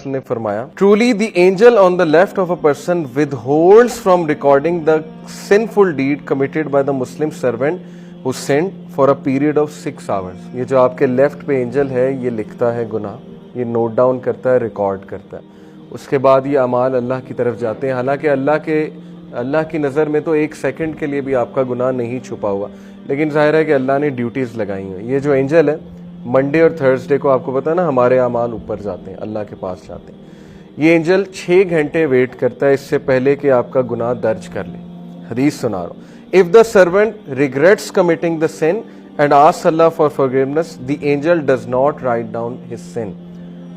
वसल्लम ने फरमाया, truly the angel on the left of a person withholds from recording the sinful deed committed by the Muslim servant who sinned for a period of 6 hours. ये जो आपके left पे angel है ये लिखता है गुनाह, ये नोट डाउन करता है, रिकॉर्ड करता है. उसके बाद ये अमाल अल्लाह की तरफ जाते हैं. हालांकि अल्लाह की नज़र में तो 1 सेकंड के लिए भी आपका गुनाह नहीं छुपा हुआ, लेकिन जाहिर है कि अल्लाह ने ड्यूटीज़ लगाई हैं. ये जो एंजल है मंडे और थर्सडे को आपको पता है ना हमारे अमाल ऊपर जाते हैं, अल्लाह के पास जाते हैं. ये एंजल 6 घंटे वेट करता है इससे पहले कि आपका गुनाह दर्ज कर ले. हदीस सुना रहा हूँ. If the servant regrets committing the sin and asks Allah for forgiveness, the angel does not write down his sin.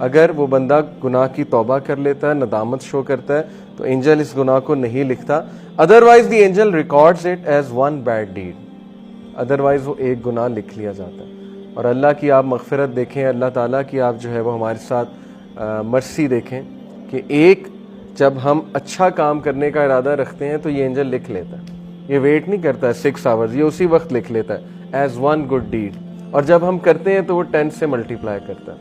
अगर वो बंदा गुनाह की तौबा कर लेता है, नदामत शो करता है, तो एंजल इस गुनाह को नहीं लिखता. Otherwise the angel records it as one bad deed. Otherwise वो एक गुनाह लिख लिया जाता है. और अल्लाह की आप मगफिरत देखें, अल्लाह ताला की आप जो है वो हमारे साथ मर्सी देखें कि एक जब हम अच्छा काम करने का इरादा रखते हैं तो ये एंजल लिख लेता है. ये वेट नहीं करता है 6 आवर्स, ये उसी वक्त लिख लेता है एज वन गुड डीड. और जब हम करते हैं तो वो 10 से मल्टीप्लाई करता है.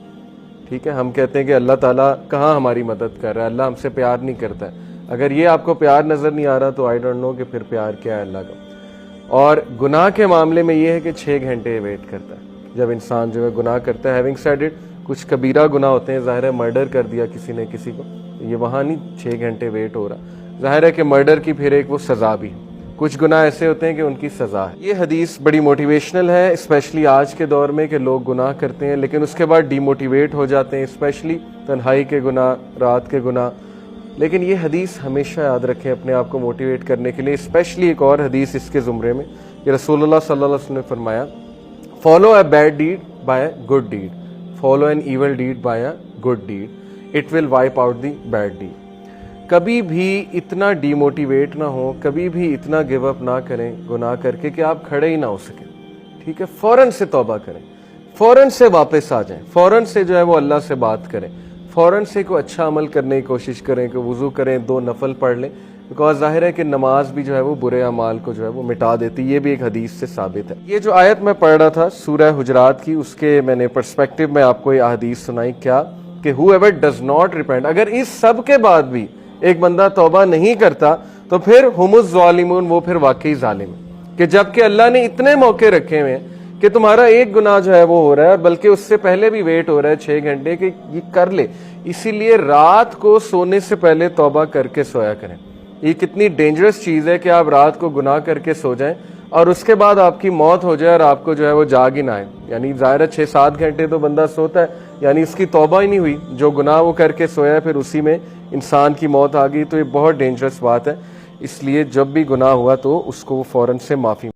ठीक है, हम कहते हैं कि अल्लाह ताला कहाँ हमारी मदद कर रहा है, अल्लाह हमसे प्यार नहीं करता है. अगर ये आपको प्यार नज़र नहीं आ रहा तो आई डोंट नो कि फिर प्यार क्या है अल्लाह का. और गुनाह के मामले में ये है कि 6 घंटे वेट करता है जब इंसान जो है गुनाह करता है. हैविंग सेड इट, कुछ कबीरा गुनाह होते हैं, ज़ाहिर है मर्डर कर दिया किसी ने किसी को, ये वहाँ नहीं 6 घंटे वेट हो रहा. ज़ाहिर है कि मर्डर की फिर एक वो सज़ा भी है. कुछ गुनाह ऐसे होते हैं कि उनकी सज़ा है. ये हदीस बड़ी मोटिवेशनल है, स्पेशली आज के दौर में कि लोग गुनाह करते हैं लेकिन उसके बाद डीमोटिवेट हो जाते हैं, स्पेशली तन्हाई के गुनाह, रात के गुनाह. लेकिन ये हदीस हमेशा याद रखें अपने आप को मोटिवेट करने के लिए. स्पेशली एक और हदीस इसके ज़ुमरे में, कि रसूलुल्लाह सल्लल्लाहु अलैहि वसल्लम ने फरमाया, follow a bad deed by a good deed, follow an evil deed by a good deed, it will wipe out the bad deed. कभी भी इतना डीमोटिवेट ना हो, कभी भी इतना गिव अप ना करें गुनाह करके कि आप खड़े ही ना हो सकें. ठीक है, फौरन से तौबा करें, फौरन से वापस आ जाएं, फौरन से जो है वो अल्लाह से बात करें, फौरन से कोई अच्छा अमल करने की कोशिश करें, कि वुज़ू करें, 2 नफल पढ़ लें. बिकॉज जाहिर है कि नमाज भी जो है वो बुरे अमाल को जो है वो मिटा देती. ये भी एक हदीस से साबित है. ये जो आयत मैं पढ़ रहा था सूरह हुजरात की, उसके मैंने पर्सपेक्टिव में आपको ये हदीस सुनाई. क्या कि whoever does not repent, अगर इस सब के बाद भी एक बंदा तौबा नहीं करता तो फिर हुमुज़ ज़ालिमून, वो फिर वाकई जालिम है. कि जबकि अल्लाह ने इतने मौके रखे हुए हैं कि तुम्हारा एक गुनाह जो है वो हो रहा है, और बल्कि उससे पहले भी वेट हो रहा है 6 घंटे कि ये कर ले. इसीलिए रात को सोने से पहले तौबा करके सोया करें. ये कितनी डेंजरस चीज़ है कि आप रात को गुनाह करके सो जाएं और उसके बाद आपकी मौत हो जाए और आपको जो है वो जाग ही ना आए. यानी ज़ाहिर है 6-7 घंटे तो बंदा सोता है, यानी इसकी तौबा ही नहीं हुई. जो गुनाह वो करके सोया फिर उसी में इंसान की मौत आ गई. तो ये बहुत डेंजरस बात है. इसलिए जब भी गुनाह हुआ तो उसको फौरन से माफ़ी